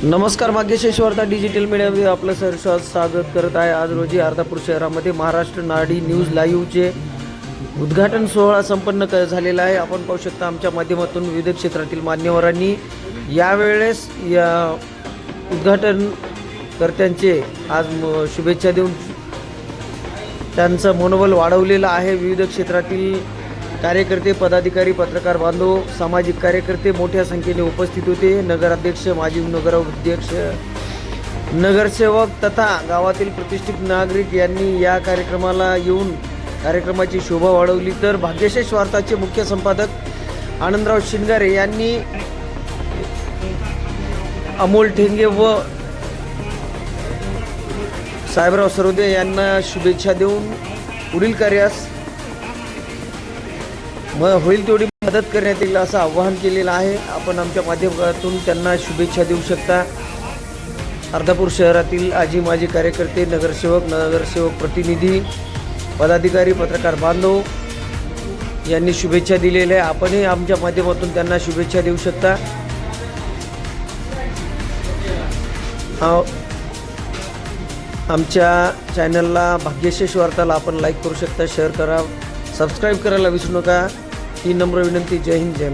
नमस्कार, भाग्यशेष वार्ता डिजिटल मीडियामध्ये आपलं सहर्ष स्वागत करत आहे। आज रोजी अर्धापूर शहरामध्ये महाराष्ट्र नाडी न्यूज लाईव्हचे उद्घाटन सोहळा संपन्न झालेला आहे। आपण पाहू शकता आमच्या माध्यमातून विविध क्षेत्रातील मान्यवरांनी यावेळेस या उद्घाटनकर्त्यांचे आज शुभेच्छा देऊन त्यांचं मनोबल वाढवलेलं आहे। विविध क्षेत्रातील कार्यकर्ते, पदाधिकारी, पत्रकार बांधव, सामाजिक कार्यकर्ते मोठ्या संख्येने उपस्थित होते। नगराध्यक्ष, माजी नगराध्यक्ष, नगरसेवक तथा गावातील प्रतिष्ठित नागरिक यांनी या कार्यक्रमाला येऊन कार्यक्रमाची शोभा वाढवली। तर भाग्यशेष वार्ताचे मुख्य संपादक आनंदराव शिंगारे यांनी अमोल ठेंगे व साहेबराव सरोदे यांना शुभेच्छा देऊन पुढील कार्यास होईल तेवढी मदत करण्यात येईल असं आवाहन केलेलं आहे। आपण आमच्या माध्यमातून त्यांना शुभेच्छा देऊ शकता। अर्धापूर शहरातील आजी माजी कार्यकर्ते, नगरसेवक प्रतिनिधी, पदाधिकारी, पत्रकार बांधव यांनी शुभेच्छा दिलेल्या आहे। आपणही आमच्या माध्यमातून त्यांना शुभेच्छा देऊ शकता। आमच्या चॅनलला भाग्यशेष वार्ताला आपण लाईक करू शकता, शेअर करा, सबस्क्राईब करायला विसरू नका ही नम्र विनंती। जय हिंद, जय